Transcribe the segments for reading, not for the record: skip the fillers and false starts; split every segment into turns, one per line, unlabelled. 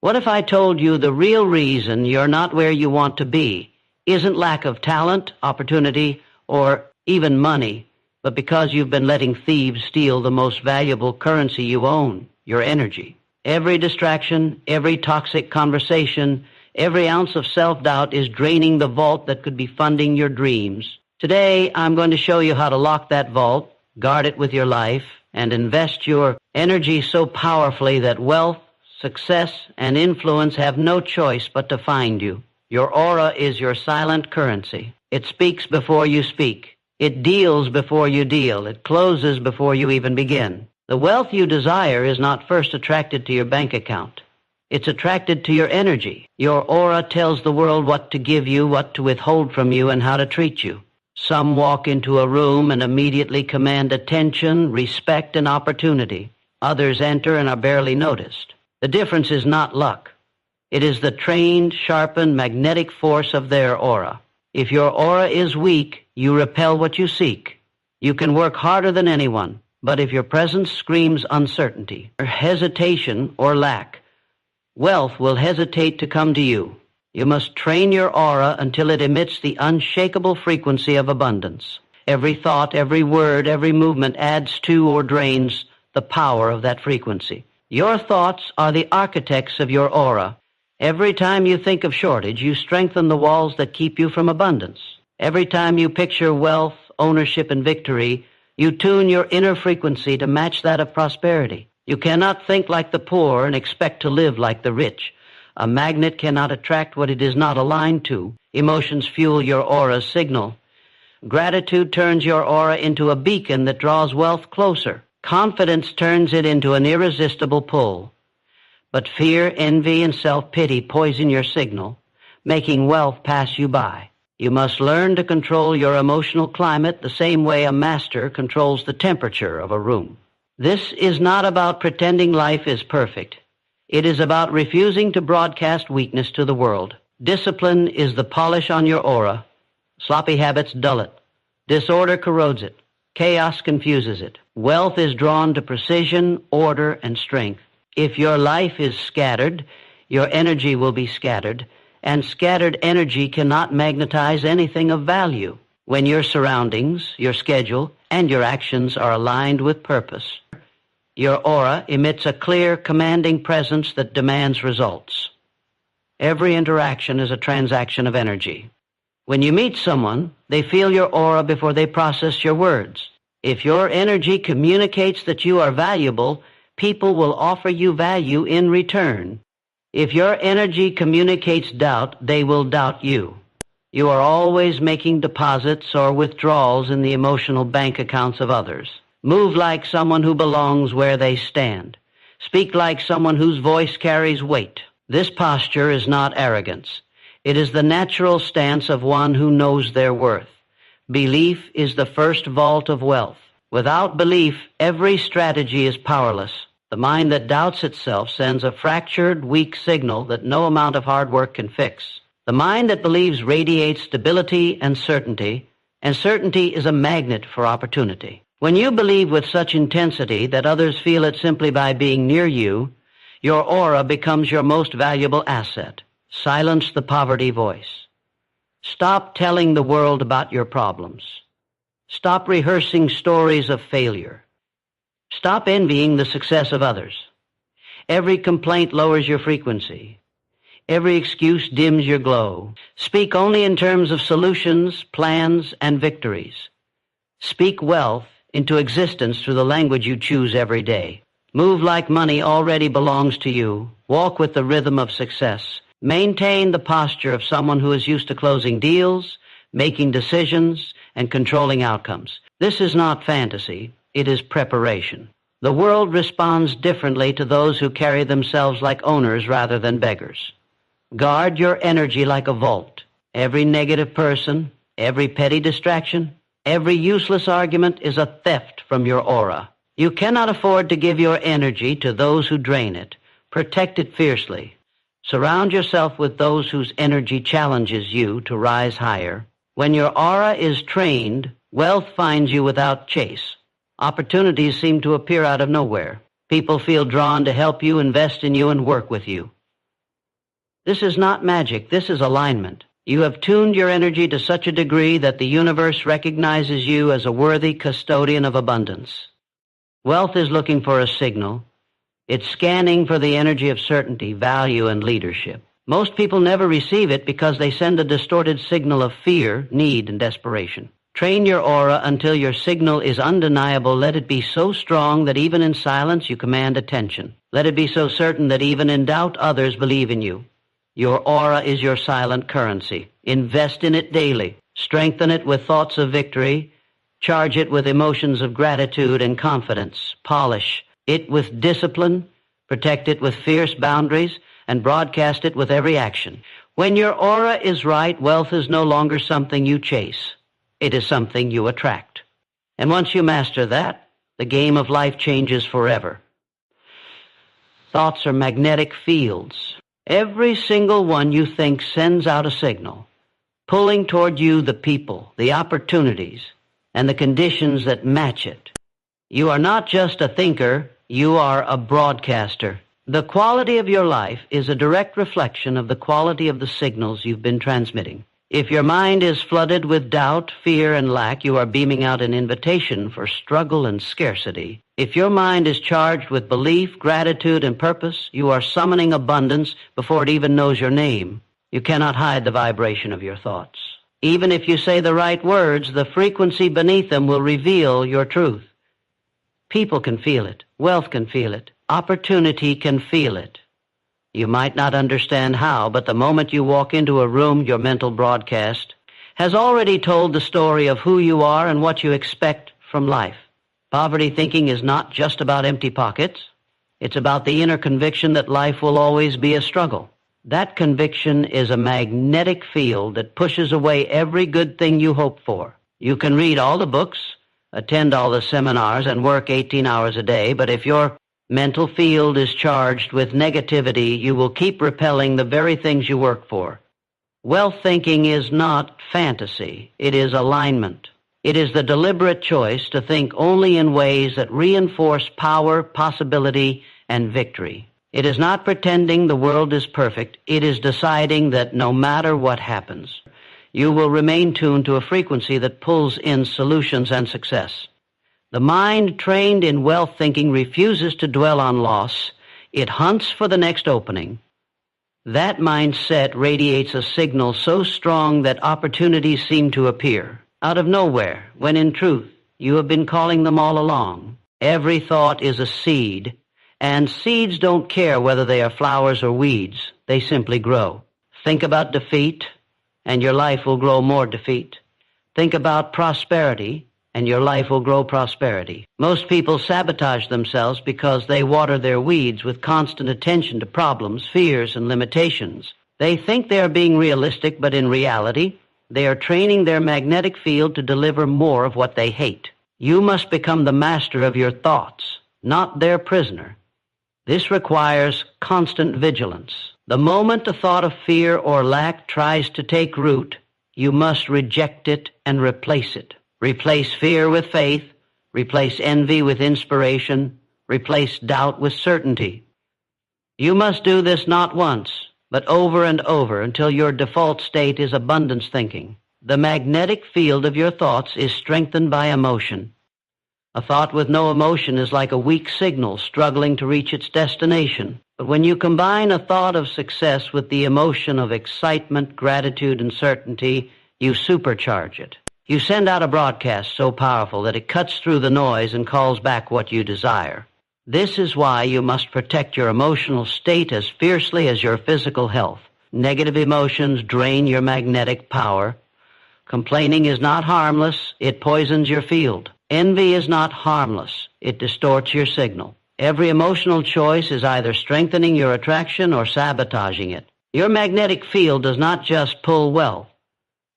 What if I told you the real reason you're not where you want to be isn't lack of talent, opportunity, or even money, but because you've been letting thieves steal the most valuable currency you own, your energy? Every distraction, every toxic conversation, every ounce of self-doubt is draining the vault that could be funding your dreams. Today, I'm going to show you how to lock that vault, guard it with your life, and invest your energy so powerfully that wealth, success, and influence have no choice but to find you. Your aura is your silent currency. It speaks before you speak. It deals before you deal. It closes before you even begin. The wealth you desire is not first attracted to your bank account. It's attracted to your energy. Your aura tells the world what to give you, what to withhold from you, and how to treat you. Some walk into a room and immediately command attention, respect, and opportunity. Others enter and are barely noticed. The difference is not luck. It is the trained, sharpened, magnetic force of their aura. If your aura is weak, you repel what you seek. You can work harder than anyone, but if your presence screams uncertainty, or hesitation, or lack, wealth will hesitate to come to you. You must train your aura until it emits the unshakable frequency of abundance. Every thought, every word, every movement adds to or drains the power of that frequency. Your thoughts are the architects of your aura. Every time you think of shortage, you strengthen the walls that keep you from abundance. Every time you picture wealth, ownership, and victory, you tune your inner frequency to match that of prosperity. You cannot think like the poor and expect to live like the rich. A magnet cannot attract what it is not aligned to. Emotions fuel your aura's signal. Gratitude turns your aura into a beacon that draws wealth closer. Confidence turns it into an irresistible pull. But fear, envy, and self-pity poison your signal, making wealth pass you by. You must learn to control your emotional climate the same way a master controls the temperature of a room. This is not about pretending life is perfect. It is about refusing to broadcast weakness to the world. Discipline is the polish on your aura. Sloppy habits dull it. Disorder corrodes it. Chaos confuses it. Wealth is drawn to precision, order, and strength. If your life is scattered, your energy will be scattered, and scattered energy cannot magnetize anything of value. When your surroundings, your schedule, and your actions are aligned with purpose, your aura emits a clear, commanding presence that demands results. Every interaction is a transaction of energy. When you meet someone, they feel your aura before they process your words. If your energy communicates that you are valuable, people will offer you value in return. If your energy communicates doubt, they will doubt you. You are always making deposits or withdrawals in the emotional bank accounts of others. Move like someone who belongs where they stand. Speak like someone whose voice carries weight. This posture is not arrogance. It is the natural stance of one who knows their worth. Belief is the first vault of wealth. Without belief, every strategy is powerless. The mind that doubts itself sends a fractured, weak signal that no amount of hard work can fix. The mind that believes radiates stability and certainty is a magnet for opportunity. When you believe with such intensity that others feel it simply by being near you, your aura becomes your most valuable asset. Silence the poverty voice. Stop telling the world about your problems. Stop rehearsing stories of failure. Stop envying the success of others. Every complaint lowers your frequency. Every excuse dims your glow. Speak only in terms of solutions, plans, and victories. Speak wealth into existence through the language you choose every day. Move like money already belongs to you. Walk with the rhythm of success. Maintain the posture of someone who is used to closing deals, making decisions, and controlling outcomes. This is not fantasy. It is preparation. The world responds differently to those who carry themselves like owners rather than beggars. Guard your energy like a vault. Every negative person, every petty distraction, every useless argument is a theft from your aura. You cannot afford to give your energy to those who drain it. Protect it fiercely. Surround yourself with those whose energy challenges you to rise higher. When your aura is trained, wealth finds you without chase. Opportunities seem to appear out of nowhere. People feel drawn to help you, invest in you, and work with you. This is not magic. This is alignment. You have tuned your energy to such a degree that the universe recognizes you as a worthy custodian of abundance. Wealth is looking for a signal. It's scanning for the energy of certainty, value, and leadership. Most people never receive it because they send a distorted signal of fear, need, and desperation. Train your aura until your signal is undeniable. Let it be so strong that even in silence you command attention. Let it be so certain that even in doubt others believe in you. Your aura is your silent currency. Invest in it daily. Strengthen it with thoughts of victory. Charge it with emotions of gratitude and confidence. Polish it with discipline. Protect it with fierce boundaries, and broadcast it with every action. When your aura is right, wealth is no longer something you chase. It is something you attract. And once you master that, the game of life changes forever. Thoughts are magnetic fields. Every single one you think sends out a signal, pulling toward you the people, the opportunities, and the conditions that match it. You are not just a thinker, you are a broadcaster. The quality of your life is a direct reflection of the quality of the signals you've been transmitting. If your mind is flooded with doubt, fear, and lack, you are beaming out an invitation for struggle and scarcity. If your mind is charged with belief, gratitude, and purpose, you are summoning abundance before it even knows your name. You cannot hide the vibration of your thoughts. Even if you say the right words, the frequency beneath them will reveal your truth. People can feel it. Wealth can feel it. Opportunity can feel it. You might not understand how, but the moment you walk into a room, your mental broadcast has already told the story of who you are and what you expect from life. Poverty thinking is not just about empty pockets. It's about the inner conviction that life will always be a struggle. That conviction is a magnetic field that pushes away every good thing you hope for. You can read all the books, attend all the seminars, and work 18 hours a day, but if your mental field is charged with negativity, you will keep repelling the very things you work for. Wealth thinking is not fantasy. It is alignment. It is the deliberate choice to think only in ways that reinforce power, possibility, and victory. It is not pretending the world is perfect. It is deciding that no matter what happens, you will remain tuned to a frequency that pulls in solutions and success. The mind trained in wealth thinking refuses to dwell on loss. It hunts for the next opening. That mindset radiates a signal so strong that opportunities seem to appear out of nowhere, when in truth, you have been calling them all along. Every thought is a seed, and seeds don't care whether they are flowers or weeds. They simply grow. Think about defeat, and your life will grow more defeat. Think about prosperity, and your life will grow prosperity. Most people sabotage themselves because they water their weeds with constant attention to problems, fears, and limitations. They think they are being realistic, but in reality, they are training their magnetic field to deliver more of what they hate. You must become the master of your thoughts, not their prisoner. This requires constant vigilance. The moment a thought of fear or lack tries to take root, you must reject it and replace it. Replace fear with faith, replace envy with inspiration, replace doubt with certainty. You must do this not once, but over and over until your default state is abundance thinking. The magnetic field of your thoughts is strengthened by emotion. A thought with no emotion is like a weak signal struggling to reach its destination. But when you combine a thought of success with the emotion of excitement, gratitude, and certainty, you supercharge it. You send out a broadcast so powerful that it cuts through the noise and calls back what you desire. This is why you must protect your emotional state as fiercely as your physical health. Negative emotions drain your magnetic power. Complaining is not harmless. It poisons your field. Envy is not harmless. It distorts your signal. Every emotional choice is either strengthening your attraction or sabotaging it. Your magnetic field does not just pull wealth.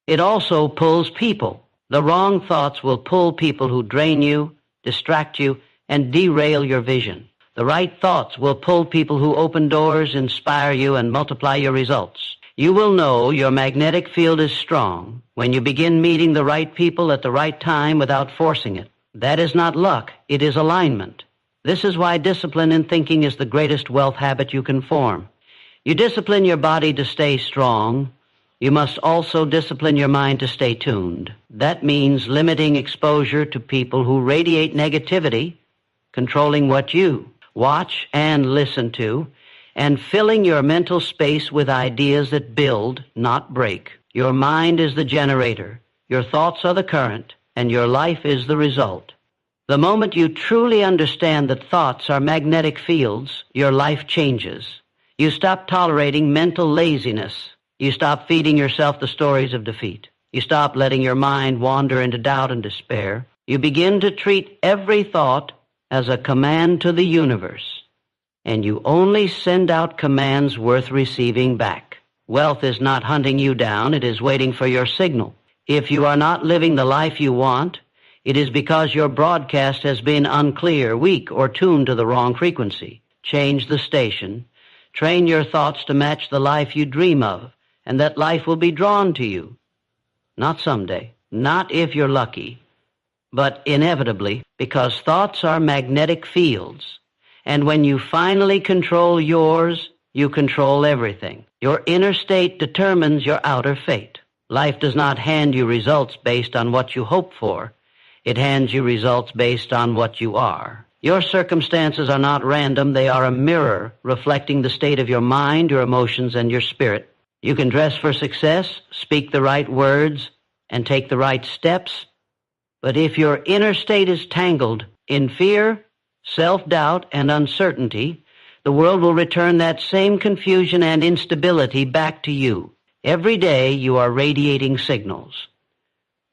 It also pulls people. The wrong thoughts will pull people who drain you, distract you, and derail your vision. The right thoughts will pull people who open doors, inspire you, and multiply your results. You will know your magnetic field is strong when you begin meeting the right people at the right time without forcing it. That is not luck, it is alignment. This is why discipline in thinking is the greatest wealth habit you can form. You discipline your body to stay strong. You must also discipline your mind to stay tuned. That means limiting exposure to people who radiate negativity, controlling what you watch and listen to, and filling your mental space with ideas that build, not break. Your mind is the generator, your thoughts are the current, and your life is the result. The moment you truly understand that thoughts are magnetic fields, your life changes. You stop tolerating mental laziness. You stop feeding yourself the stories of defeat. You stop letting your mind wander into doubt and despair. You begin to treat every thought as a command to the universe, and you only send out commands worth receiving back. Wealth is not hunting you down, it is waiting for your signal. If you are not living the life you want, it is because your broadcast has been unclear, weak, or tuned to the wrong frequency. Change the station. Train your thoughts to match the life you dream of, and that life will be drawn to you. Not someday, not if you're lucky, but inevitably, because thoughts are magnetic fields. And when you finally control yours, you control everything. Your inner state determines your outer fate. Life does not hand you results based on what you hope for. It hands you results based on what you are. Your circumstances are not random. They are a mirror reflecting the state of your mind, your emotions, and your spirit. You can dress for success, speak the right words, and take the right steps. But if your inner state is tangled in fear, self-doubt, and uncertainty, the world will return that same confusion and instability back to you. Every day you are radiating signals.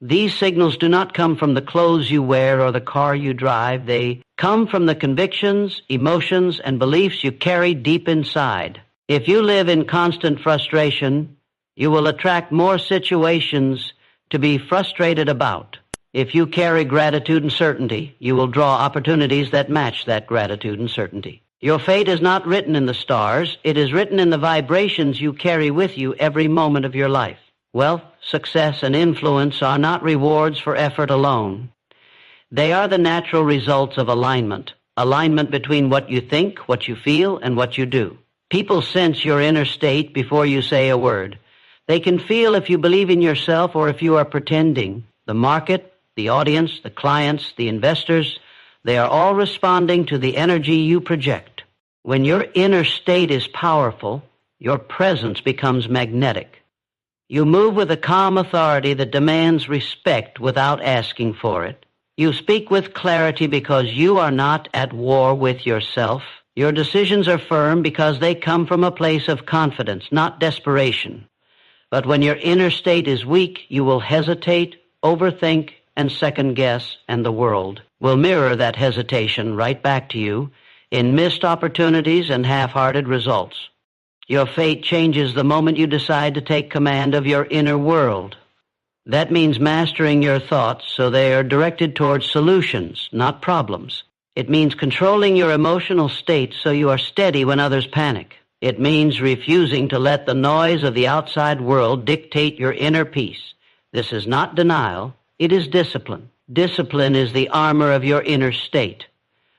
These signals do not come from the clothes you wear or the car you drive. They come from the convictions, emotions, and beliefs you carry deep inside. If you live in constant frustration, you will attract more situations to be frustrated about. If you carry gratitude and certainty, you will draw opportunities that match that gratitude and certainty. Your fate is not written in the stars. It is written in the vibrations you carry with you every moment of your life. Wealth, success, and influence are not rewards for effort alone. They are the natural results of alignment between what you think, what you feel, and what you do. People sense your inner state before you say a word. They can feel if you believe in yourself or if you are pretending. The market, the audience, the clients, the investors, they are all responding to the energy you project. When your inner state is powerful, your presence becomes magnetic. You move with a calm authority that demands respect without asking for it. You speak with clarity because you are not at war with yourself. Your decisions are firm because they come from a place of confidence, not desperation. But when your inner state is weak, you will hesitate, overthink, and second-guess, and the world will mirror that hesitation right back to you in missed opportunities and half-hearted results. Your fate changes the moment you decide to take command of your inner world. That means mastering your thoughts so they are directed towards solutions, not problems. It means controlling your emotional state so you are steady when others panic. It means refusing to let the noise of the outside world dictate your inner peace. This is not denial, it is discipline. Discipline is the armor of your inner state.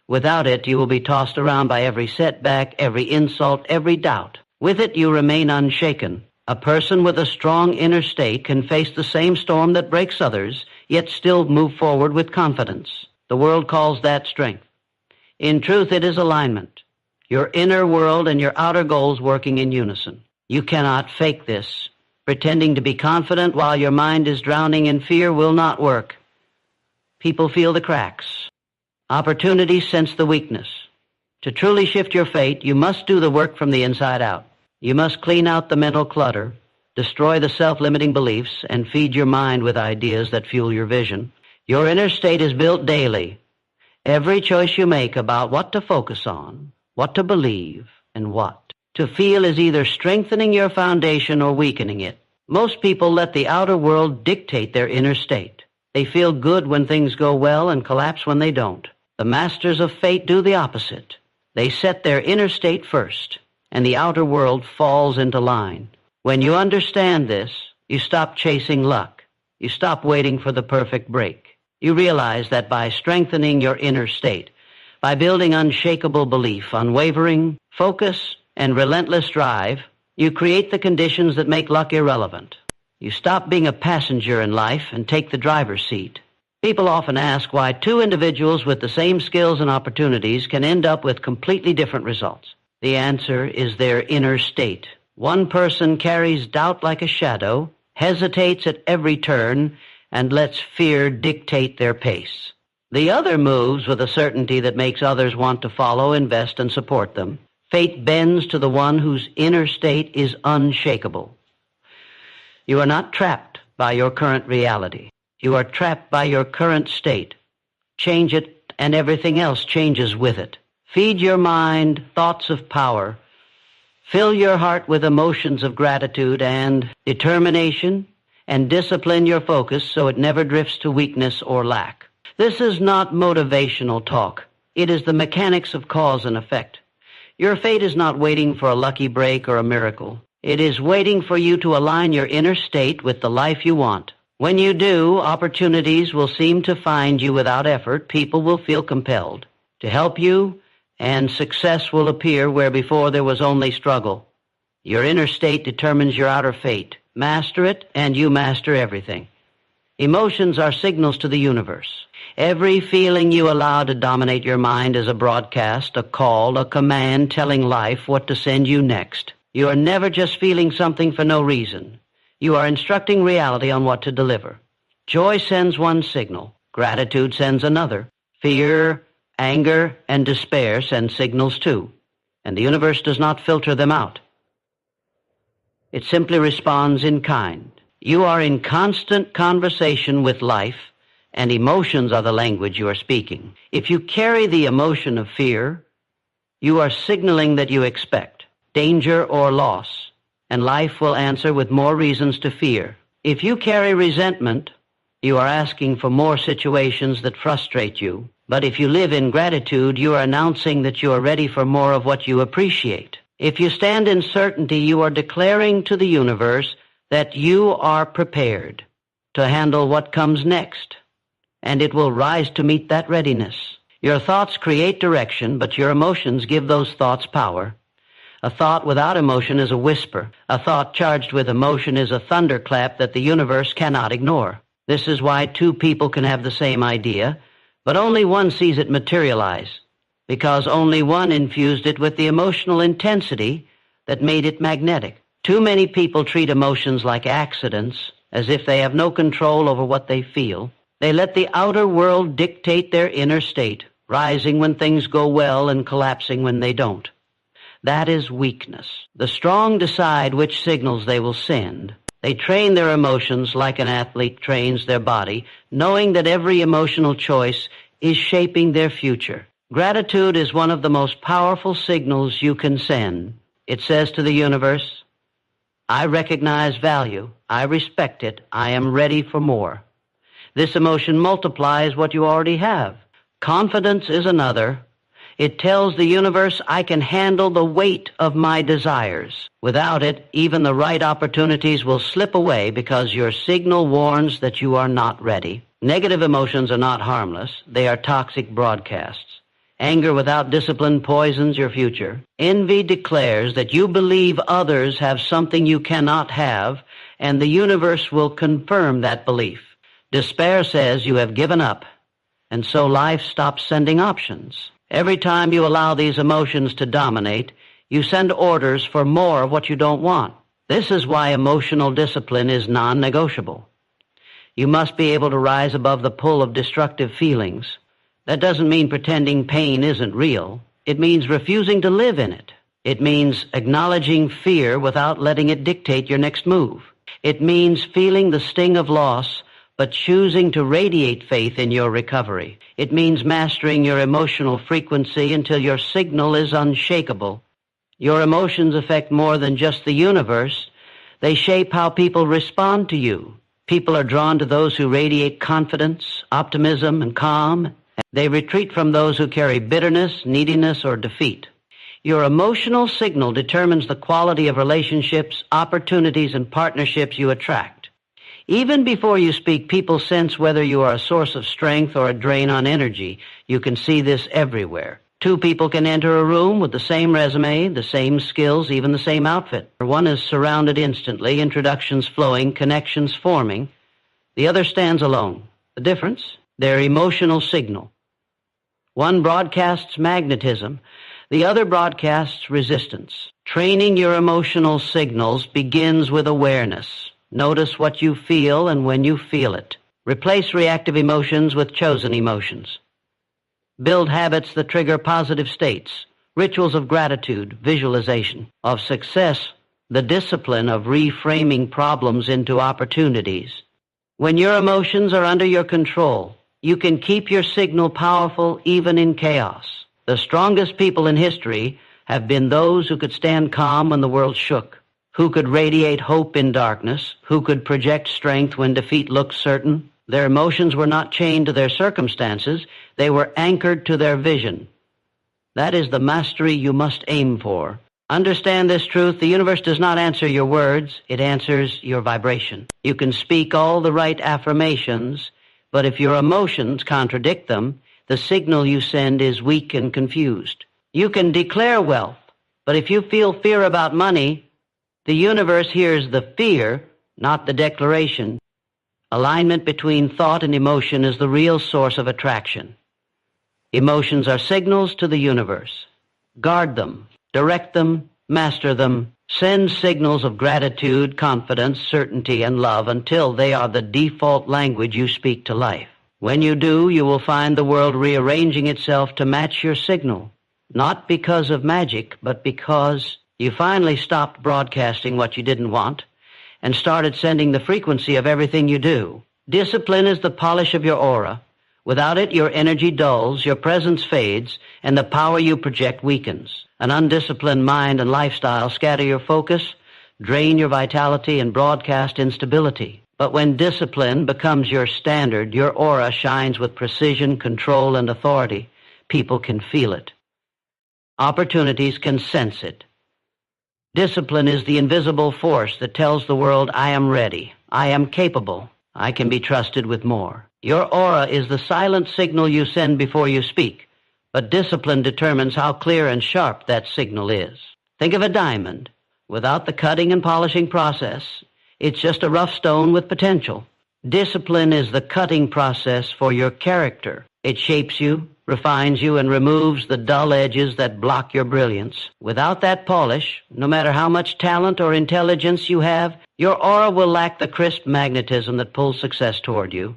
Without it, you will be tossed around by every setback, every insult, every doubt. With it, you remain unshaken. A person with a strong inner state can face the same storm that breaks others, yet still move forward with confidence. The world calls that strength. In truth, it is alignment. Your inner world and your outer goals working in unison. You cannot fake this. Pretending to be confident while your mind is drowning in fear will not work. People feel the cracks. Opportunities sense the weakness. To truly shift your fate, you must do the work from the inside out. You must clean out the mental clutter, destroy the self-limiting beliefs, and feed your mind with ideas that fuel your vision. Your inner state is built daily. Every choice you make about what to focus on, what to believe, and what to feel is either strengthening your foundation or weakening it. Most people let the outer world dictate their inner state. They feel good when things go well and collapse when they don't. The masters of fate do the opposite. They set their inner state first, and the outer world falls into line. When you understand this, you stop chasing luck. You stop waiting for the perfect break. You realize that by strengthening your inner state, by building unshakable belief, unwavering focus, and relentless drive, you create the conditions that make luck irrelevant. You stop being a passenger in life and take the driver's seat. People often ask why two individuals with the same skills and opportunities can end up with completely different results. The answer is their inner state. One person carries doubt like a shadow, hesitates at every turn, and lets fear dictate their pace. The other moves with a certainty that makes others want to follow, invest, and support them. Fate bends to the one whose inner state is unshakable. You are not trapped by your current reality. You are trapped by your current state. Change it, and everything else changes with it. Feed your mind thoughts of power. Fill your heart with emotions of gratitude and determination, and discipline your focus so it never drifts to weakness or lack. This is not motivational talk. It is the mechanics of cause and effect. Your fate is not waiting for a lucky break or a miracle. It is waiting for you to align your inner state with the life you want. When you do, opportunities will seem to find you without effort. People will feel compelled to help you, and success will appear where before there was only struggle. Your inner state determines your outer fate. Master it, and you master everything. Emotions are signals to the universe. Every feeling you allow to dominate your mind is a broadcast, a call, a command telling life what to send you next. You are never just feeling something for no reason. You are instructing reality on what to deliver. Joy sends one signal. Gratitude sends another. Fear, anger, and despair send signals too. And the universe does not filter them out. It simply responds in kind. You are in constant conversation with life, and emotions are the language you are speaking. If you carry the emotion of fear, you are signaling that you expect danger or loss, and life will answer with more reasons to fear. If you carry resentment, you are asking for more situations that frustrate you. But if you live in gratitude, you are announcing that you are ready for more of what you appreciate. If you stand in certainty, you are declaring to the universe that you are prepared to handle what comes next, and it will rise to meet that readiness. Your thoughts create direction, but your emotions give those thoughts power. A thought without emotion is a whisper. A thought charged with emotion is a thunderclap that the universe cannot ignore. This is why two people can have the same idea, but only one sees it materialize, because only one infused it with the emotional intensity that made it magnetic. Too many people treat emotions like accidents, as if they have no control over what they feel. They let the outer world dictate their inner state, rising when things go well and collapsing when they don't. That is weakness. The strong decide which signals they will send. They train their emotions like an athlete trains their body, knowing that every emotional choice is shaping their future. Gratitude is one of the most powerful signals you can send. It says to the universe, I recognize value, I respect it, I am ready for more. This emotion multiplies what you already have. Confidence is another. It tells the universe I can handle the weight of my desires. Without it, even the right opportunities will slip away because your signal warns that you are not ready. Negative emotions are not harmless. They are toxic broadcasts. Anger without discipline poisons your future. Envy declares that you believe others have something you cannot have, and the universe will confirm that belief. Despair says you have given up, and so life stops sending options. Every time you allow these emotions to dominate, you send orders for more of what you don't want. This is why emotional discipline is non-negotiable. You must be able to rise above the pull of destructive feelings. That doesn't mean pretending pain isn't real. It means refusing to live in it. It means acknowledging fear without letting it dictate your next move. It means feeling the sting of loss, but choosing to radiate faith in your recovery. It means mastering your emotional frequency until your signal is unshakable. Your emotions affect more than just the universe. They shape how people respond to you. People are drawn to those who radiate confidence, optimism, and calm. They retreat from those who carry bitterness, neediness, or defeat. Your emotional signal determines the quality of relationships, opportunities, and partnerships you attract. Even before you speak, people sense whether you are a source of strength or a drain on energy. You can see this everywhere. Two people can enter a room with the same resume, the same skills, even the same outfit. One is surrounded instantly, introductions flowing, connections forming. The other stands alone. The difference? Their emotional signal. One broadcasts magnetism. The other broadcasts resistance. Training your emotional signals begins with awareness. Notice what you feel and when you feel it. Replace reactive emotions with chosen emotions. Build habits that trigger positive states, rituals of gratitude, visualization, of success, the discipline of reframing problems into opportunities. When your emotions are under your control, you can keep your signal powerful even in chaos. The strongest people in history have been those who could stand calm when the world shook, who could radiate hope in darkness, who could project strength when defeat looked certain. Their emotions were not chained to their circumstances. They were anchored to their vision. That is the mastery you must aim for. Understand this truth. The universe does not answer your words. It answers your vibration. You can speak all the right affirmations, but if your emotions contradict them, the signal you send is weak and confused. You can declare wealth, but if you feel fear about money, the universe hears the fear, not the declaration. Alignment between thought and emotion is the real source of attraction. Emotions are signals to the universe. Guard them, direct them, master them. Send signals of gratitude, confidence, certainty, and love until they are the default language you speak to life. When you do, you will find the world rearranging itself to match your signal, not because of magic, but because you finally stopped broadcasting what you didn't want and started sending the frequency of everything you do. Discipline is the polish of your aura. Without it, your energy dulls, your presence fades, and the power you project weakens. An undisciplined mind and lifestyle scatter your focus, drain your vitality, and broadcast instability. But when discipline becomes your standard, your aura shines with precision, control, and authority. People can feel it. Opportunities can sense it. Discipline is the invisible force that tells the world, I am ready, I am capable, I can be trusted with more. Your aura is the silent signal you send before you speak, but discipline determines how clear and sharp that signal is. Think of a diamond. Without the cutting and polishing process, it's just a rough stone with potential. Discipline is the cutting process for your character. It shapes you, refines you, and removes the dull edges that block your brilliance. Without that polish, no matter how much talent or intelligence you have, your aura will lack the crisp magnetism that pulls success toward you.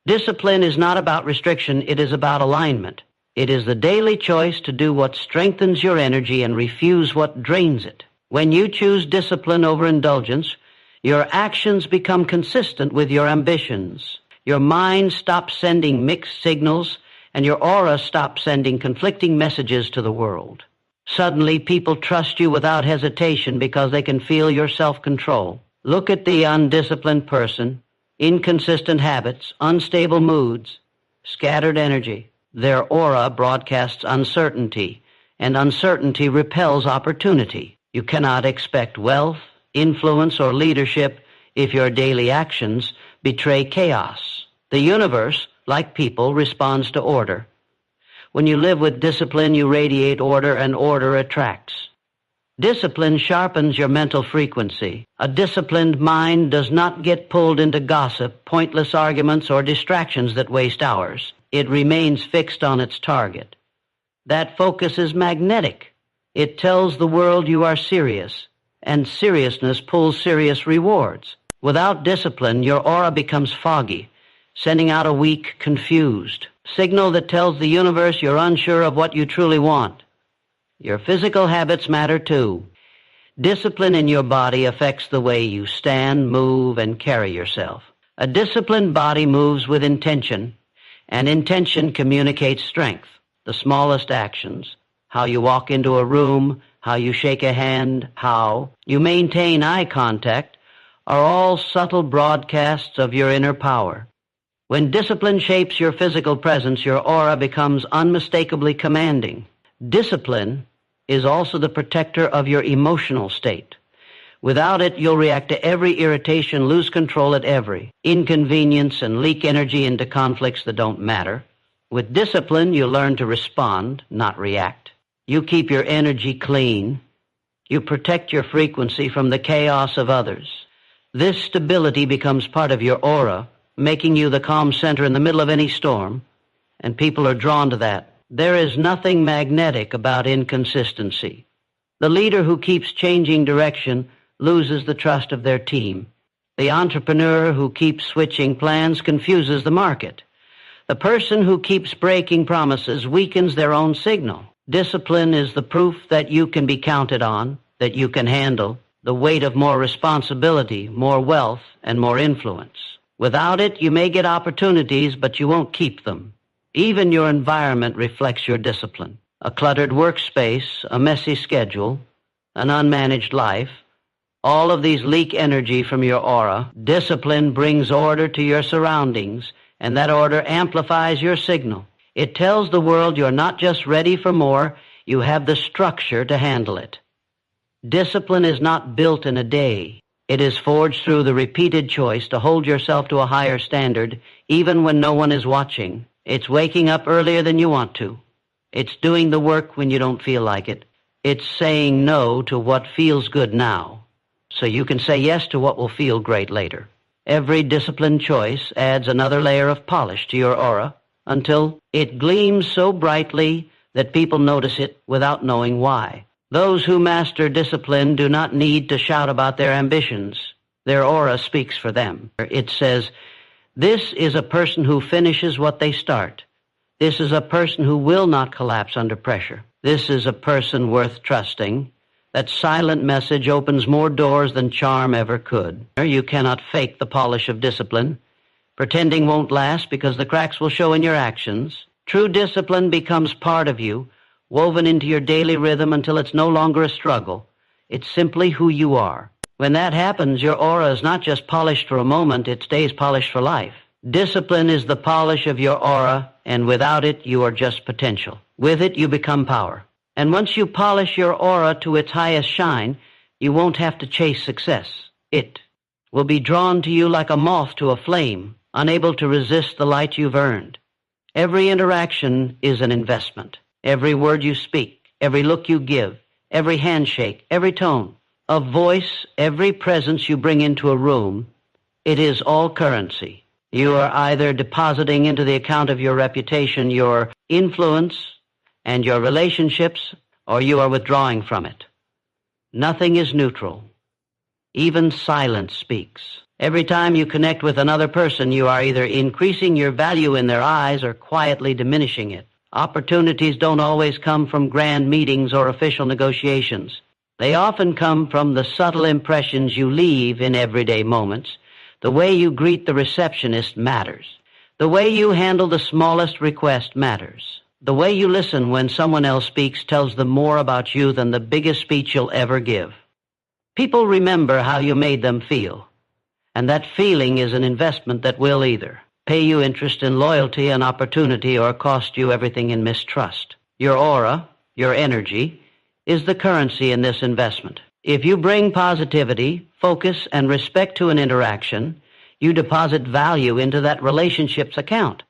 Discipline is not about restriction, it is about alignment. It is the daily choice to do what strengthens your energy and refuse what drains it. When you choose discipline over indulgence, your actions become consistent with your ambitions. Your mind stops sending mixed signals, and your aura stops sending conflicting messages to the world. Suddenly, people trust you without hesitation because they can feel your self-control. Look at the undisciplined person, inconsistent habits, unstable moods, scattered energy. Their aura broadcasts uncertainty, and uncertainty repels opportunity. You cannot expect wealth, influence, or leadership if your daily actions betray chaos. The universe, like people, responds to order. When you live with discipline, you radiate order, and order attracts. Discipline sharpens your mental frequency. A disciplined mind does not get pulled into gossip, pointless arguments, or distractions that waste hours. It remains fixed on its target. That focus is magnetic. It tells the world you are serious, and seriousness pulls serious rewards. Without discipline, your aura becomes foggy, sending out a weak, confused signal that tells the universe you're unsure of what you truly want. Your physical habits matter too. Discipline in your body affects the way you stand, move, and carry yourself. A disciplined body moves with intention, and intention communicates strength. The smallest actions, how you walk into a room, how you shake a hand, how you maintain eye contact, are all subtle broadcasts of your inner power. When discipline shapes your physical presence, your aura becomes unmistakably commanding. Discipline is also the protector of your emotional state. Without it, you'll react to every irritation, lose control at every inconvenience, and leak energy into conflicts that don't matter. With discipline, you learn to respond, not react. You keep your energy clean. You protect your frequency from the chaos of others. This stability becomes part of your aura, making you the calm center in the middle of any storm, and people are drawn to that. There is nothing magnetic about inconsistency. The leader who keeps changing direction loses the trust of their team. The entrepreneur who keeps switching plans confuses the market. The person who keeps breaking promises weakens their own signal. Discipline is the proof that you can be counted on, that you can handle the weight of more responsibility, more wealth, and more influence. Without it, you may get opportunities, but you won't keep them. Even your environment reflects your discipline. A cluttered workspace, a messy schedule, an unmanaged life, all of these leak energy from your aura. Discipline brings order to your surroundings, and that order amplifies your signal. It tells the world you're not just ready for more, you have the structure to handle it. Discipline is not built in a day. It is forged through the repeated choice to hold yourself to a higher standard, even when no one is watching. It's waking up earlier than you want to. It's doing the work when you don't feel like it. It's saying no to what feels good now, so you can say yes to what will feel great later. Every disciplined choice adds another layer of polish to your aura until it gleams so brightly that people notice it without knowing why. Those who master discipline do not need to shout about their ambitions. Their aura speaks for them. It says, "This is a person who finishes what they start. This is a person who will not collapse under pressure. This is a person worth trusting." That silent message opens more doors than charm ever could. You cannot fake the polish of discipline. Pretending won't last because the cracks will show in your actions. True discipline becomes part of you, woven into your daily rhythm until it's no longer a struggle. It's simply who you are. When that happens, your aura is not just polished for a moment, it stays polished for life. Discipline is the polish of your aura, and without it, you are just potential. With it, you become power. And once you polish your aura to its highest shine, you won't have to chase success. It will be drawn to you like a moth to a flame, unable to resist the light you've earned. Every interaction is an investment. Every word you speak, every look you give, every handshake, every tone of voice, every presence you bring into a room, it is all currency. You are either depositing into the account of your reputation, your influence, and your relationships, or you are withdrawing from it. Nothing is neutral. Even silence speaks. Every time you connect with another person, you are either increasing your value in their eyes or quietly diminishing it. Opportunities don't always come from grand meetings or official negotiations. They often come from the subtle impressions you leave in everyday moments. The way you greet the receptionist matters. The way you handle the smallest request matters. The way you listen when someone else speaks tells them more about you than the biggest speech you'll ever give. People remember how you made them feel, and that feeling is an investment that will either pay you interest in loyalty and opportunity or cost you everything in mistrust. Your aura, your energy, is the currency in this investment. If you bring positivity, focus, and respect to an interaction, you deposit value into that relationship's account.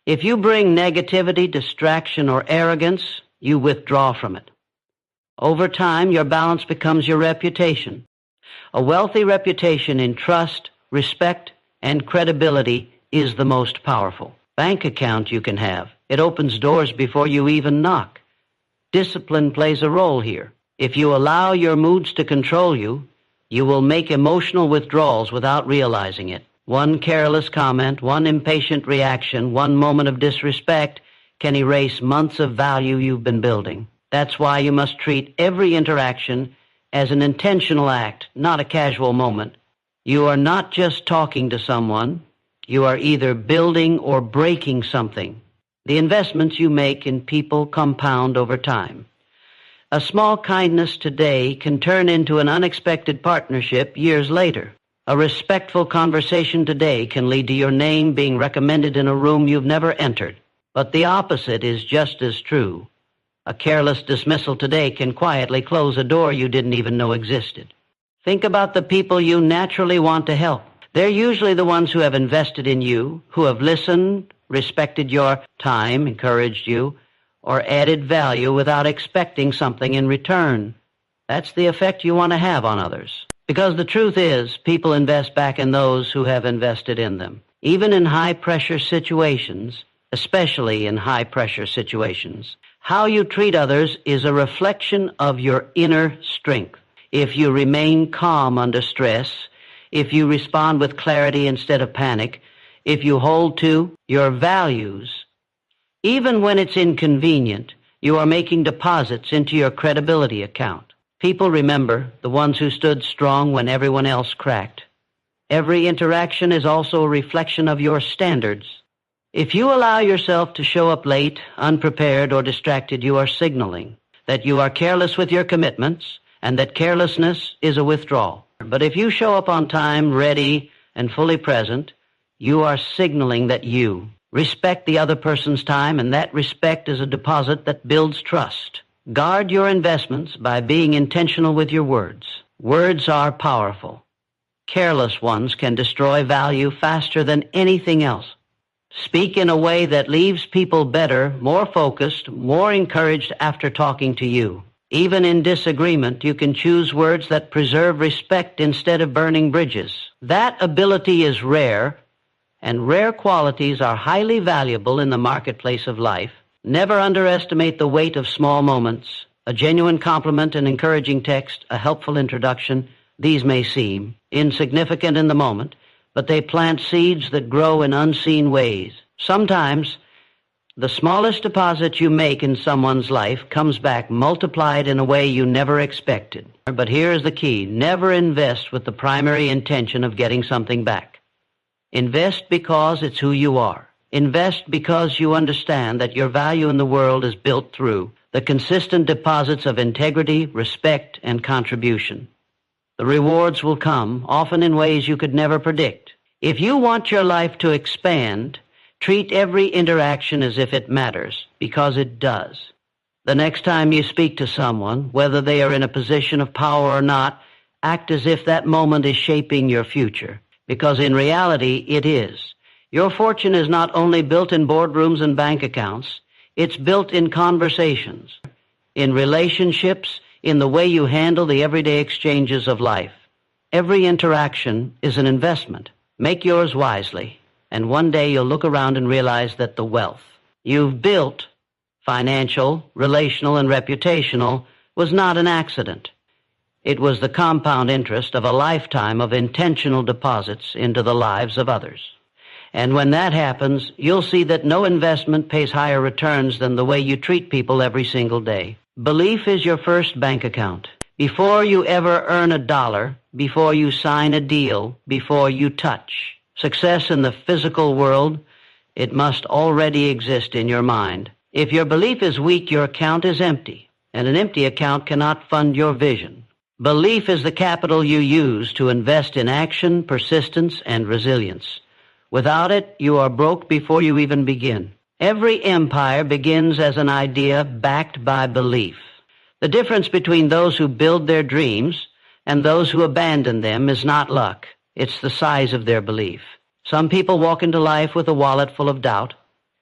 If you bring negativity, distraction, or arrogance, you withdraw from it. Over time, your balance becomes your reputation. A wealthy reputation in trust, respect, and credibility is the most powerful bank account you can have. It opens doors before you even knock. Discipline plays a role here. If you allow your moods to control you, you will make emotional withdrawals without realizing it. One careless comment, one impatient reaction, one moment of disrespect can erase months of value you've been building. That's why you must treat every interaction as an intentional act, not a casual moment. You are not just talking to someone. You are either building or breaking something. The investments you make in people compound over time. A small kindness today can turn into an unexpected partnership years later. A respectful conversation today can lead to your name being recommended in a room you've never entered. But the opposite is just as true. A careless dismissal today can quietly close a door you didn't even know existed. Think about the people you naturally want to help. They're usually the ones who have invested in you, who have listened, respected your time, encouraged you, or added value without expecting something in return. That's the effect you want to have on others. Because the truth is, people invest back in those who have invested in them. Even in high-pressure situations, especially in high-pressure situations, how you treat others is a reflection of your inner strength. If you remain calm under stress, if you respond with clarity instead of panic, if you hold to your values, even when it's inconvenient, you are making deposits into your credibility account. People remember the ones who stood strong when everyone else cracked. Every interaction is also a reflection of your standards. If you allow yourself to show up late, unprepared, or distracted, you are signaling that you are careless with your commitments and that carelessness is a withdrawal. But if you show up on time, ready, and fully present, you are signaling that you respect the other person's time, and that respect is a deposit that builds trust. Guard your investments by being intentional with your words. Words are powerful. Careless ones can destroy value faster than anything else. Speak in a way that leaves people better, more focused, more encouraged after talking to you. Even in disagreement, you can choose words that preserve respect instead of burning bridges. That ability is rare, and rare qualities are highly valuable in the marketplace of life. Never underestimate the weight of small moments. A genuine compliment, an encouraging text, a helpful introduction. These may seem insignificant in the moment, but they plant seeds that grow in unseen ways. Sometimes, the smallest deposit you make in someone's life comes back multiplied in a way you never expected. But here's the key. Never invest with the primary intention of getting something back. Invest because it's who you are. Invest because you understand that your value in the world is built through the consistent deposits of integrity, respect, and contribution. The rewards will come, often in ways you could never predict. If you want your life to expand, treat every interaction as if it matters, because it does. The next time you speak to someone, whether they are in a position of power or not, act as if that moment is shaping your future, because in reality it is. Your fortune is not only built in boardrooms and bank accounts, it's built in conversations, in relationships, in the way you handle the everyday exchanges of life. Every interaction is an investment. Make yours wisely, and one day you'll look around and realize that the wealth you've built, financial, relational, and reputational, was not an accident. It was the compound interest of a lifetime of intentional deposits into the lives of others. And when that happens, you'll see that no investment pays higher returns than the way you treat people every single day. Belief is your first bank account. Before you ever earn a dollar, before you sign a deal, before you touch success in the physical world, it must already exist in your mind. If your belief is weak, your account is empty, and an empty account cannot fund your vision. Belief is the capital you use to invest in action, persistence, and resilience. Without it, you are broke before you even begin. Every empire begins as an idea backed by belief. The difference between those who build their dreams and those who abandon them is not luck. It's the size of their belief. Some people walk into life with a wallet full of doubt,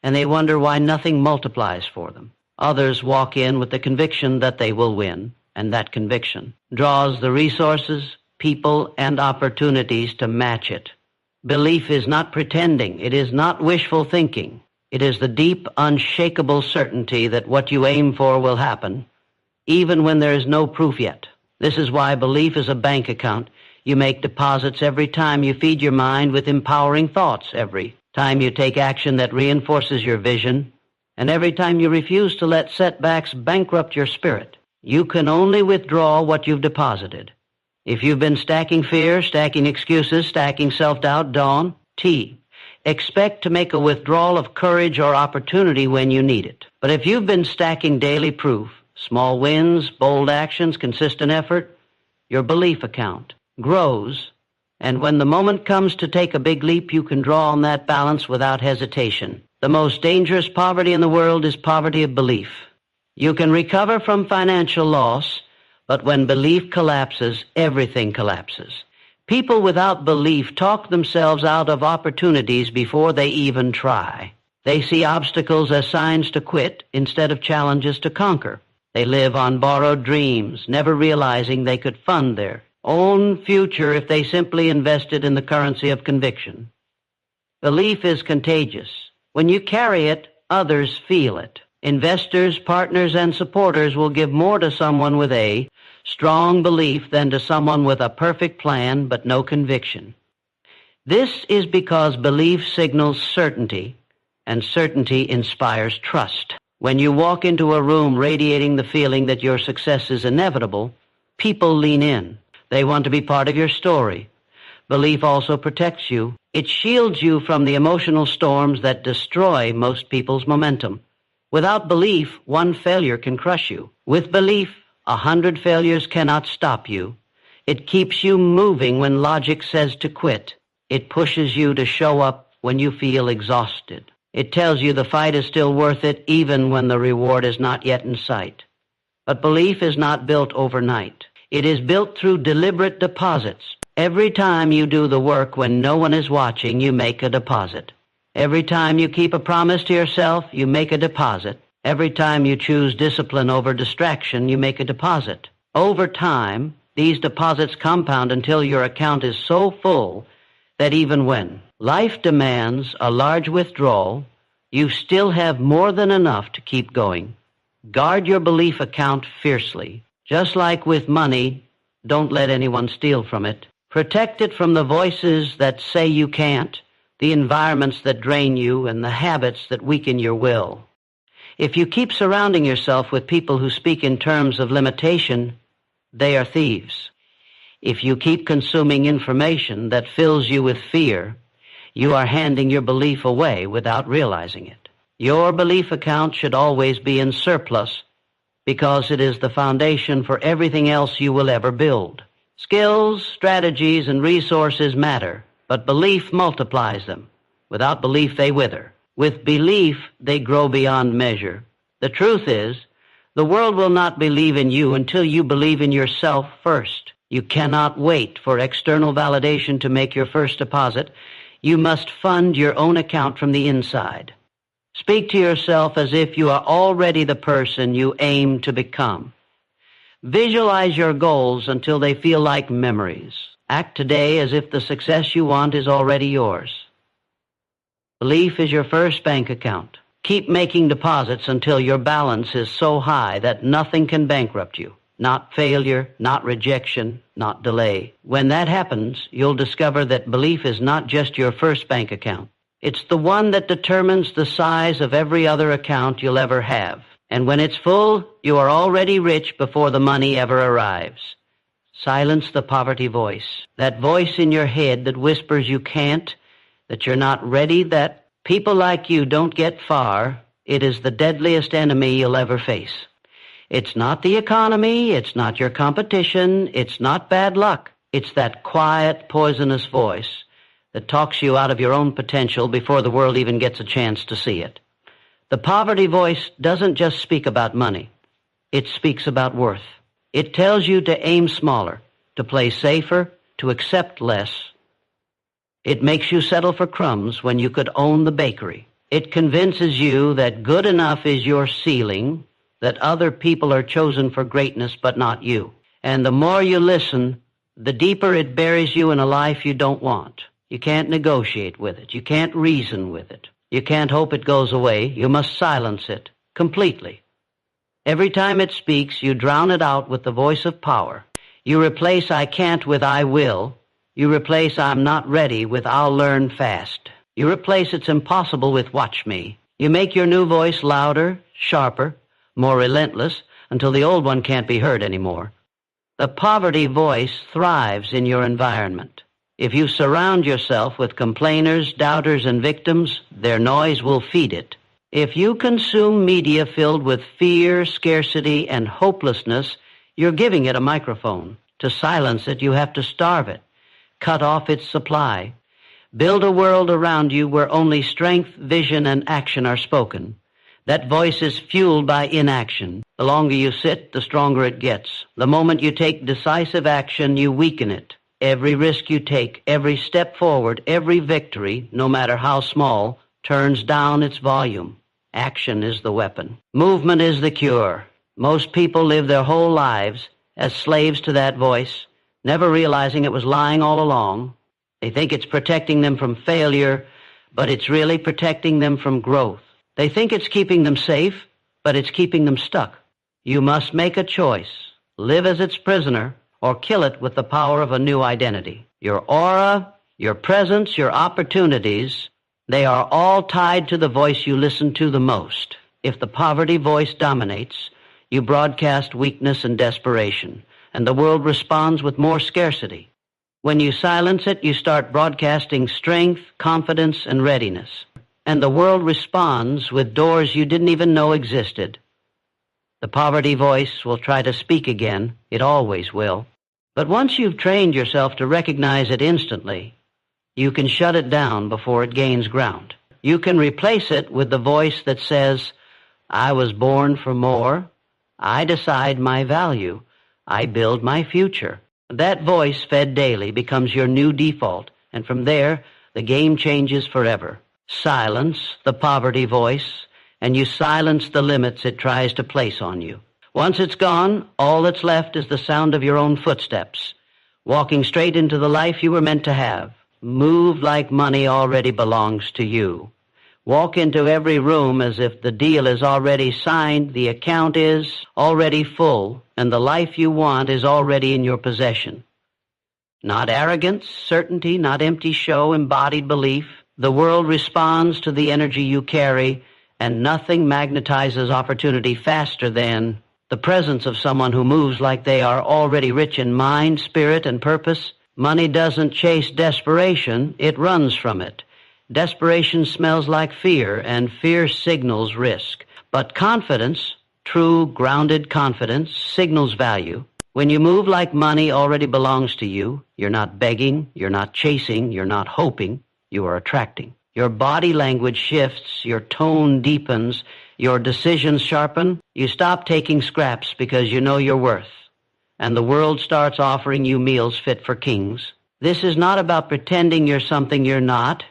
and they wonder why nothing multiplies for them. Others walk in with the conviction that they will win, and that conviction draws the resources, people, and opportunities to match it. Belief is not pretending. It is not wishful thinking. It is the deep, unshakable certainty that what you aim for will happen, even when there is no proof yet. This is why belief is a bank account. You make deposits every time you feed your mind with empowering thoughts, every time you take action that reinforces your vision, and every time you refuse to let setbacks bankrupt your spirit. You can only withdraw what you've deposited. If you've been stacking fear, stacking excuses, stacking self-doubt, dawn, T. Expect to make a withdrawal of courage or opportunity when you need it. But if you've been stacking daily proof, small wins, bold actions, consistent effort, your belief account grows, and when the moment comes to take a big leap, you can draw on that balance without hesitation. The most dangerous poverty in the world is poverty of belief. You can recover from financial loss, but when belief collapses, everything collapses. People without belief talk themselves out of opportunities before they even try. They see obstacles as signs to quit instead of challenges to conquer. They live on borrowed dreams, never realizing they could fund their own future if they simply invested in the currency of conviction. Belief is contagious. When you carry it, others feel it. Investors, partners, and supporters will give more to someone with a strong belief than to someone with a perfect plan but no conviction. This is because belief signals certainty, and certainty inspires trust. When you walk into a room radiating the feeling that your success is inevitable, people lean in. They want to be part of your story. Belief also protects you. It shields you from the emotional storms that destroy most people's momentum. Without belief, one failure can crush you. With belief, 100 failures cannot stop you. It keeps you moving when logic says to quit. It pushes you to show up when you feel exhausted. It tells you the fight is still worth it even when the reward is not yet in sight. But belief is not built overnight. It is built through deliberate deposits. Every time you do the work when no one is watching, you make a deposit. Every time you keep a promise to yourself, you make a deposit. Every time you choose discipline over distraction, you make a deposit. Over time, these deposits compound until your account is so full that even when life demands a large withdrawal, you still have more than enough to keep going. Guard your belief account fiercely. Just like with money, don't let anyone steal from it. Protect it from the voices that say you can't, the environments that drain you, and the habits that weaken your will. If you keep surrounding yourself with people who speak in terms of limitation, they are thieves. If you keep consuming information that fills you with fear, you are handing your belief away without realizing it. Your belief account should always be in surplus because it is the foundation for everything else you will ever build. Skills, strategies, and resources matter, but belief multiplies them. Without belief, they wither. With belief, they grow beyond measure. The truth is, the world will not believe in you until you believe in yourself first. You cannot wait for external validation to make your first deposit. You must fund your own account from the inside. Speak to yourself as if you are already the person you aim to become. Visualize your goals until they feel like memories. Act today as if the success you want is already yours. Belief is your first bank account. Keep making deposits until your balance is so high that nothing can bankrupt you. Not failure, not rejection, not delay. When that happens, you'll discover that belief is not just your first bank account. It's the one that determines the size of every other account you'll ever have. And when it's full, you are already rich before the money ever arrives. Silence the poverty voice. That voice in your head that whispers you can't, that you're not ready, that people like you don't get far. It is the deadliest enemy you'll ever face. It's not the economy, it's not your competition, it's not bad luck. It's that quiet, poisonous voice that talks you out of your own potential before the world even gets a chance to see it. The poverty voice doesn't just speak about money. It speaks about worth. It tells you to aim smaller, to play safer, to accept less. It makes you settle for crumbs when you could own the bakery. It convinces you that good enough is your ceiling, that other people are chosen for greatness but not you. And the more you listen, the deeper it buries you in a life you don't want. You can't negotiate with it. You can't reason with it. You can't hope it goes away. You must silence it completely. Every time it speaks, you drown it out with the voice of power. You replace I can't with I will. You replace I'm not ready with I'll learn fast. You replace it's impossible with watch me. You make your new voice louder, sharper, more relentless, until the old one can't be heard anymore. The poverty voice thrives in your environment. If you surround yourself with complainers, doubters, and victims, their noise will feed it. If you consume media filled with fear, scarcity, and hopelessness, you're giving it a microphone. To silence it, you have to starve it, cut off its supply. Build a world around you where only strength, vision, and action are spoken. That voice is fueled by inaction. The longer you sit, the stronger it gets. The moment you take decisive action, you weaken it. Every risk you take, every step forward, every victory, no matter how small, turns down its volume. Action is the weapon. Movement is the cure. Most people live their whole lives as slaves to that voice, never realizing it was lying all along. They think it's protecting them from failure, but it's really protecting them from growth. They think it's keeping them safe, but it's keeping them stuck. You must make a choice. Live as its prisoner, or kill it with the power of a new identity. Your aura, your presence, your opportunities, they are all tied to the voice you listen to the most. If the poverty voice dominates, you broadcast weakness and desperation, and the world responds with more scarcity. When you silence it, you start broadcasting strength, confidence, and readiness. And the world responds with doors you didn't even know existed. The poverty voice will try to speak again. It always will. But once you've trained yourself to recognize it instantly, you can shut it down before it gains ground. You can replace it with the voice that says, I was born for more. I decide my value. I build my future. That voice, fed daily, becomes your new default, and from there, the game changes forever. Silence the poverty voice, and you silence the limits it tries to place on you. Once it's gone, all that's left is the sound of your own footsteps, walking straight into the life you were meant to have. Move like money already belongs to you. Walk into every room as if the deal is already signed, the account is already full, and the life you want is already in your possession. Not arrogance, certainty, not empty show, embodied belief. The world responds to the energy you carry, and nothing magnetizes opportunity faster than the presence of someone who moves like they are already rich in mind, spirit, and purpose. Money doesn't chase desperation, it runs from it. Desperation smells like fear, and fear signals risk. But confidence, true, grounded confidence, signals value. When you move like money already belongs to you, you're not begging, you're not chasing, you're not hoping, you are attracting. Your body language shifts, your tone deepens, your decisions sharpen. You stop taking scraps because you know your worth, and the world starts offering you meals fit for kings. This is not about pretending you're something you're not.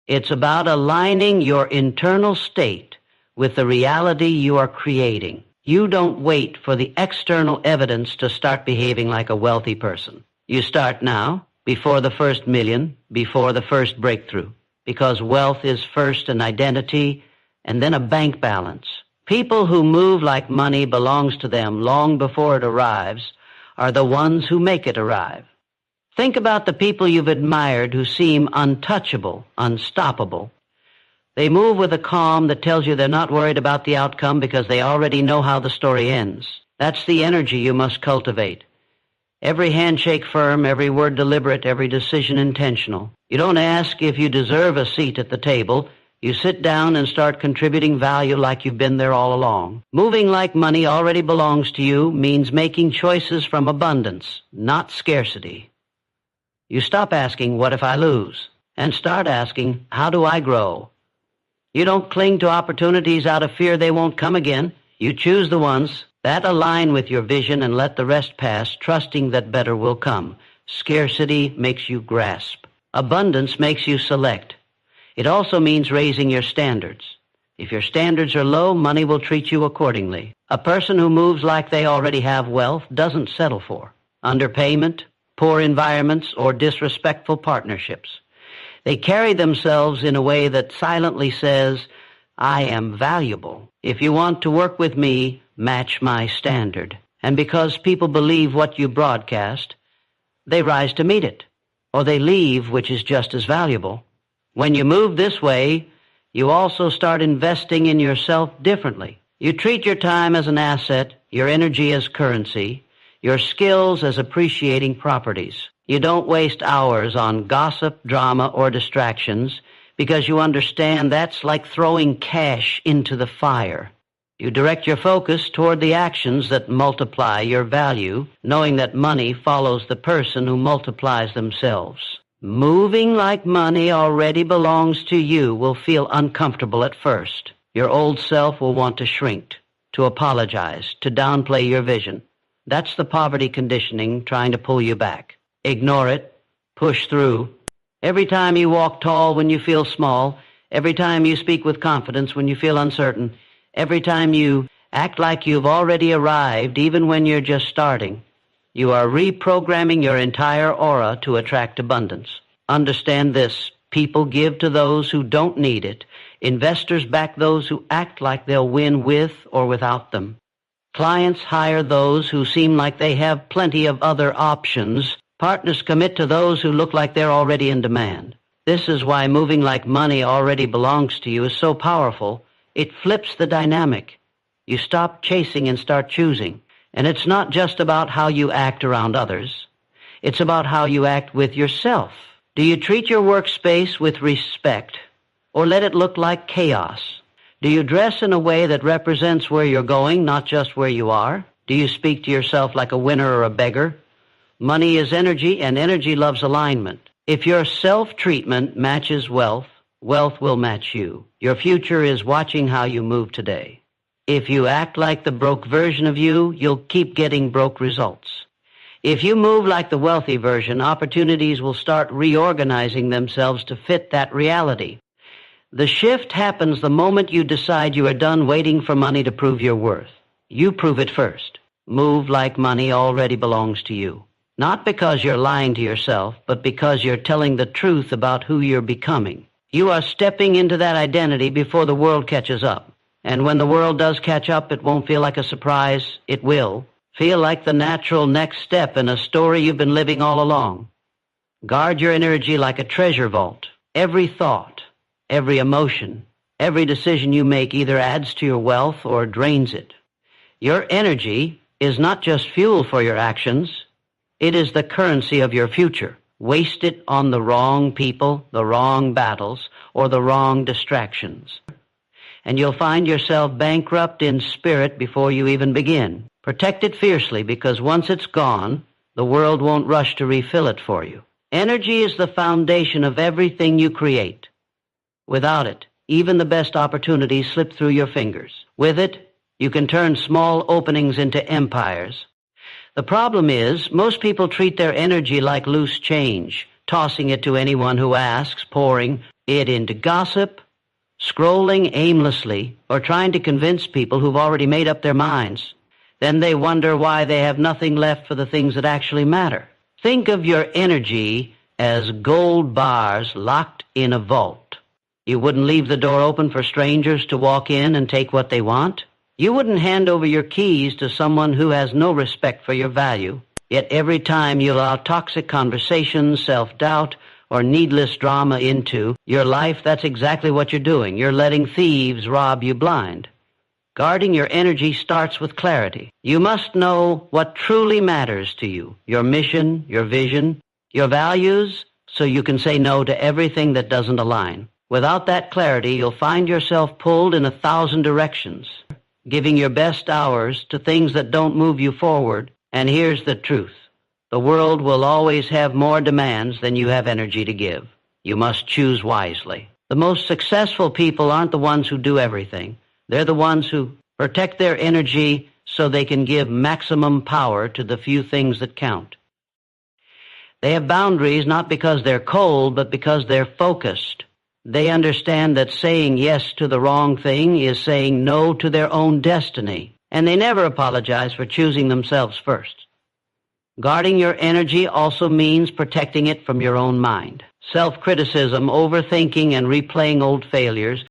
It's about aligning your internal state with the reality you are creating. You don't wait for the external evidence to start behaving like a wealthy person. You start now, before the first million, before the first breakthrough, because wealth is first an identity and then a bank balance. People who move like money belongs to them long before it arrives are the ones who make it arrive. Think about the people you've admired who seem untouchable, unstoppable. They move with a calm that tells you they're not worried about the outcome because they already know how the story ends. That's the energy you must cultivate. Every handshake firm, every word deliberate, every decision intentional. You don't ask if you deserve a seat at the table. You sit down and start contributing value like you've been there all along. Moving like money already belongs to you means making choices from abundance, not scarcity. You stop asking, what if I lose? And start asking, how do I grow? You don't cling to opportunities out of fear they won't come again. You choose the ones that align with your vision and let the rest pass, trusting that better will come. Scarcity makes you grasp. Abundance makes you select. It also means raising your standards. If your standards are low, money will treat you accordingly. A person who moves like they already have wealth doesn't settle for underpayment, poor environments, or disrespectful partnerships. They carry themselves in a way that silently says, I am valuable. If you want to work with me, match my standard. And because people believe what you broadcast, they rise to meet it, or they leave, which is just as valuable. When you move this way, you also start investing in yourself differently. You treat your time as an asset, your energy as currency, your skills as appreciating properties. You don't waste hours on gossip, drama, or distractions because you understand that's like throwing cash into the fire. You direct your focus toward the actions that multiply your value, knowing that money follows the person who multiplies themselves. Moving like money already belongs to you will feel uncomfortable at first. Your old self will want to shrink, to apologize, to downplay your vision. That's the poverty conditioning trying to pull you back. Ignore it. Push through. Every time you walk tall when you feel small, every time you speak with confidence when you feel uncertain, every time you act like you've already arrived even when you're just starting, you are reprogramming your entire aura to attract abundance. Understand this. People give to those who don't need it. Investors back those who act like they'll win with or without them. Clients hire those who seem like they have plenty of other options. Partners commit to those who look like they're already in demand. This is why moving like money already belongs to you is so powerful. It flips the dynamic. You stop chasing and start choosing. And it's not just about how you act around others. It's about how you act with yourself. Do you treat your workspace with respect, or let it look like chaos? Do you dress in a way that represents where you're going, not just where you are? Do you speak to yourself like a winner or a beggar? Money is energy, and energy loves alignment. If your self-treatment matches wealth, wealth will match you. Your future is watching how you move today. If you act like the broke version of you, you'll keep getting broke results. If you move like the wealthy version, opportunities will start reorganizing themselves to fit that reality. The shift happens the moment you decide you are done waiting for money to prove your worth. You prove it first. Move like money already belongs to you. Not because you're lying to yourself, but because you're telling the truth about who you're becoming. You are stepping into that identity before the world catches up. And when the world does catch up, it won't feel like a surprise. It will feel like the natural next step in a story you've been living all along. Guard your energy like a treasure vault. Every thought, every emotion, every decision you make either adds to your wealth or drains it. Your energy is not just fuel for your actions. It is the currency of your future. Waste it on the wrong people, the wrong battles, or the wrong distractions. And you'll find yourself bankrupt in spirit before you even begin. Protect it fiercely, because once it's gone, the world won't rush to refill it for you. Energy is the foundation of everything you create. Without it, even the best opportunities slip through your fingers. With it, you can turn small openings into empires. The problem is, most people treat their energy like loose change, tossing it to anyone who asks, pouring it into gossip, scrolling aimlessly, or trying to convince people who've already made up their minds. Then they wonder why they have nothing left for the things that actually matter. Think of your energy as gold bars locked in a vault. You wouldn't leave the door open for strangers to walk in and take what they want. You wouldn't hand over your keys to someone who has no respect for your value. Yet every time you allow toxic conversations, self-doubt, or needless drama into your life, that's exactly what you're doing. You're letting thieves rob you blind. Guarding your energy starts with clarity. You must know what truly matters to you, your mission, your vision, your values, so you can say no to everything that doesn't align. Without that clarity, you'll find yourself pulled in 1,000 directions, giving your best hours to things that don't move you forward. And here's the truth. The world will always have more demands than you have energy to give. You must choose wisely. The most successful people aren't the ones who do everything. They're the ones who protect their energy so they can give maximum power to the few things that count. They have boundaries not because they're cold, but because they're focused. They understand that saying yes to the wrong thing is saying no to their own destiny, and they never apologize for choosing themselves first. Guarding your energy also means protecting it from your own mind. Self-criticism, overthinking, and replaying old failures